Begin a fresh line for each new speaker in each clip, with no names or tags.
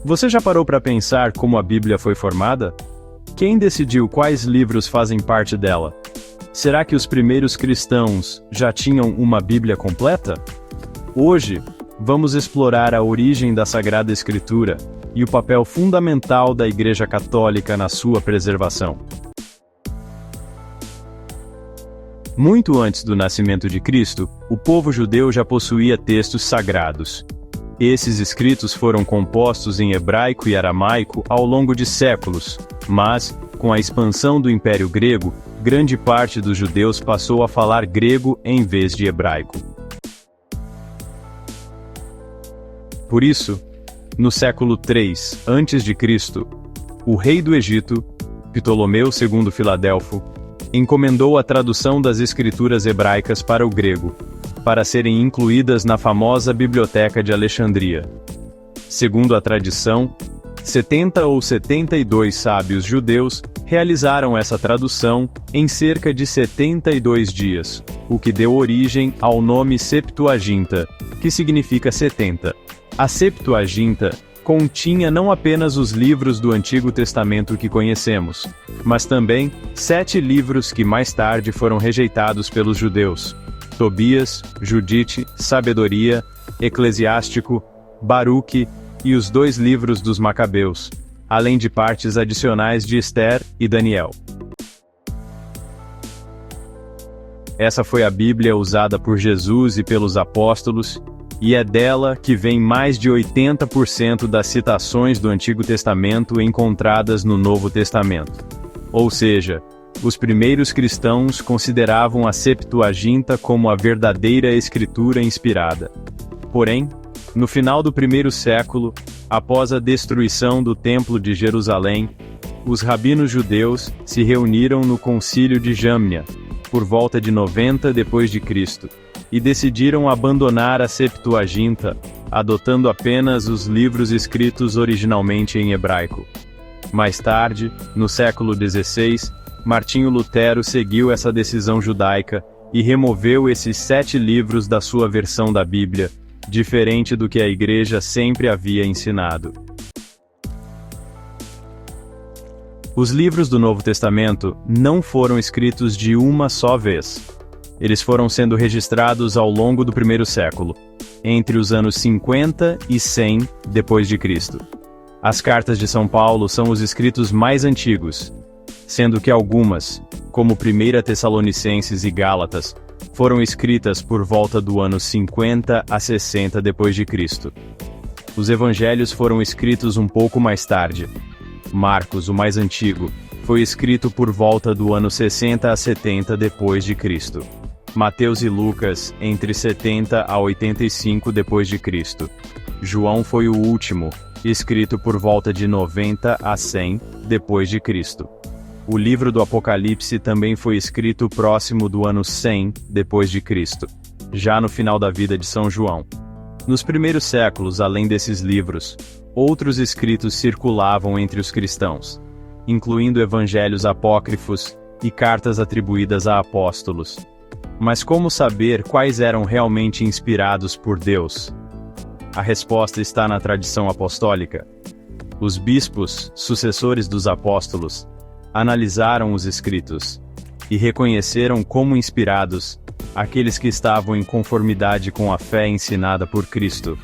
Você já parou para pensar como a Bíblia foi formada? Quem decidiu quais livros fazem parte dela? Será que os primeiros cristãos já tinham uma Bíblia completa? Hoje, vamos explorar a origem da Sagrada Escritura e o papel fundamental da Igreja Católica na sua preservação. Muito antes do nascimento de Cristo, o povo judeu já possuía textos sagrados. Esses escritos foram compostos em hebraico e aramaico ao longo de séculos, mas, com a expansão do Império Grego, grande parte dos judeus passou a falar grego em vez de hebraico. Por isso, no século III a.C., o rei do Egito, Ptolomeu II Filadelfo, encomendou a tradução das escrituras hebraicas para o grego, para serem incluídas na famosa Biblioteca de Alexandria. Segundo a tradição, 70 ou 72 sábios judeus realizaram essa tradução em cerca de 72 dias, o que deu origem ao nome Septuaginta, que significa 70. A Septuaginta continha não apenas os livros do Antigo Testamento que conhecemos, mas também 7 livros que mais tarde foram rejeitados pelos judeus: Tobias, Judite, Sabedoria, Eclesiástico, Baruque e os 2 livros dos Macabeus, além de partes adicionais de Esther e Daniel. Essa foi a Bíblia usada por Jesus e pelos apóstolos, e é dela que vem mais de 80% das citações do Antigo Testamento encontradas no Novo Testamento. Ou seja, os primeiros cristãos consideravam a Septuaginta como a verdadeira escritura inspirada. Porém, no final do primeiro século, após a destruição do Templo de Jerusalém, os rabinos judeus se reuniram no Concílio de Jamnia, por volta de 90 d.C., e decidiram abandonar a Septuaginta, adotando apenas os livros escritos originalmente em hebraico. Mais tarde, no século XVI, Martinho Lutero seguiu essa decisão judaica e removeu esses 7 livros da sua versão da Bíblia, diferente do que a Igreja sempre havia ensinado. Os livros do Novo Testamento não foram escritos de uma só vez. Eles foram sendo registrados ao longo do primeiro século, entre os anos 50 e 100 d.C. As cartas de São Paulo são os escritos mais antigos, sendo que algumas, como 1 Tessalonicenses e Gálatas, foram escritas por volta do ano 50 a 60 d.C. Os evangelhos foram escritos um pouco mais tarde. Marcos, o mais antigo, foi escrito por volta do ano 60 a 70 d.C. Mateus e Lucas, entre 70 a 85 d.C. João foi o último, escrito por volta de 90 a 100 d.C. O livro do Apocalipse também foi escrito próximo do ano 100 d.C., já no final da vida de São João. Nos primeiros séculos, além desses livros, outros escritos circulavam entre os cristãos, incluindo evangelhos apócrifos e cartas atribuídas a apóstolos. Mas como saber quais eram realmente inspirados por Deus? A resposta está na tradição apostólica. Os bispos, sucessores dos apóstolos, analisaram os escritos e reconheceram como inspirados aqueles que estavam em conformidade com a fé ensinada por Cristo.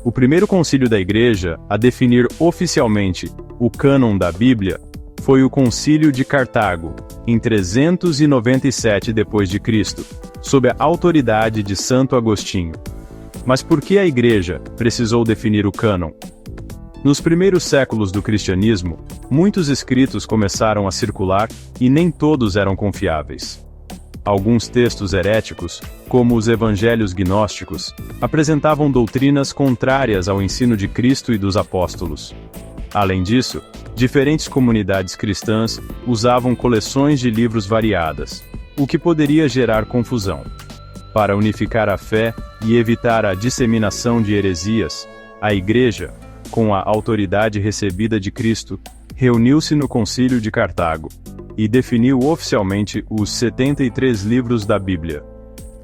O primeiro concílio da Igreja a definir oficialmente o cânon da Bíblia foi o Concílio de Cartago, em 397 d.C., sob a autoridade de Santo Agostinho. Mas por que a Igreja precisou definir o cânon? Nos primeiros séculos do cristianismo, muitos escritos começaram a circular e nem todos eram confiáveis. Alguns textos heréticos, como os evangelhos gnósticos, apresentavam doutrinas contrárias ao ensino de Cristo e dos apóstolos. Além disso, diferentes comunidades cristãs usavam coleções de livros variadas, o que poderia gerar confusão. Para unificar a fé e evitar a disseminação de heresias, a Igreja, com a autoridade recebida de Cristo, reuniu-se no Concílio de Cartago e definiu oficialmente os 73 livros da Bíblia.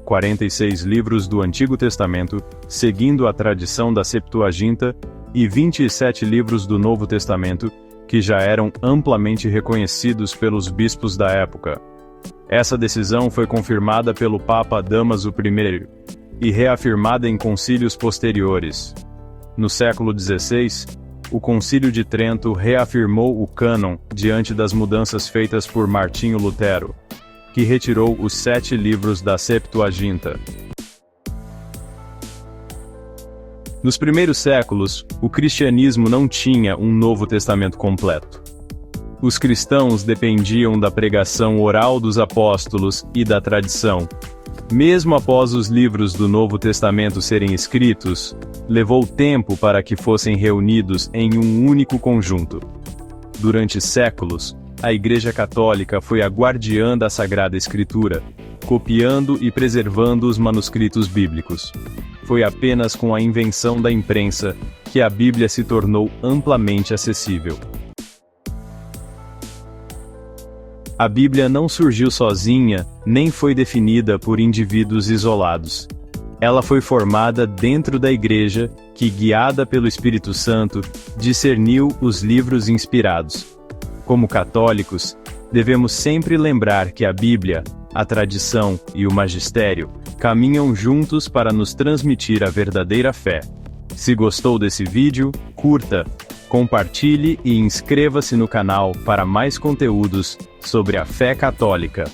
46 livros do Antigo Testamento, seguindo a tradição da Septuaginta, e 27 livros do Novo Testamento, que já eram amplamente reconhecidos pelos bispos da época. Essa decisão foi confirmada pelo Papa Damaso I e reafirmada em concílios posteriores. No século XVI, o Concílio de Trento reafirmou o cânon diante das mudanças feitas por Martinho Lutero, que retirou os 7 livros da Septuaginta. Nos primeiros séculos, o cristianismo não tinha um Novo Testamento completo. Os cristãos dependiam da pregação oral dos apóstolos e da tradição. Mesmo após os livros do Novo Testamento serem escritos, levou tempo para que fossem reunidos em um único conjunto. Durante séculos, a Igreja Católica foi a guardiã da Sagrada Escritura, copiando e preservando os manuscritos bíblicos. Foi apenas com a invenção da imprensa que a Bíblia se tornou amplamente acessível. A Bíblia não surgiu sozinha, nem foi definida por indivíduos isolados. Ela foi formada dentro da Igreja, que, guiada pelo Espírito Santo, discerniu os livros inspirados. Como católicos, devemos sempre lembrar que a Bíblia, a tradição e o magistério caminham juntos para nos transmitir a verdadeira fé. Se gostou desse vídeo, curta, compartilhe e inscreva-se no canal para mais conteúdos sobre a fé católica.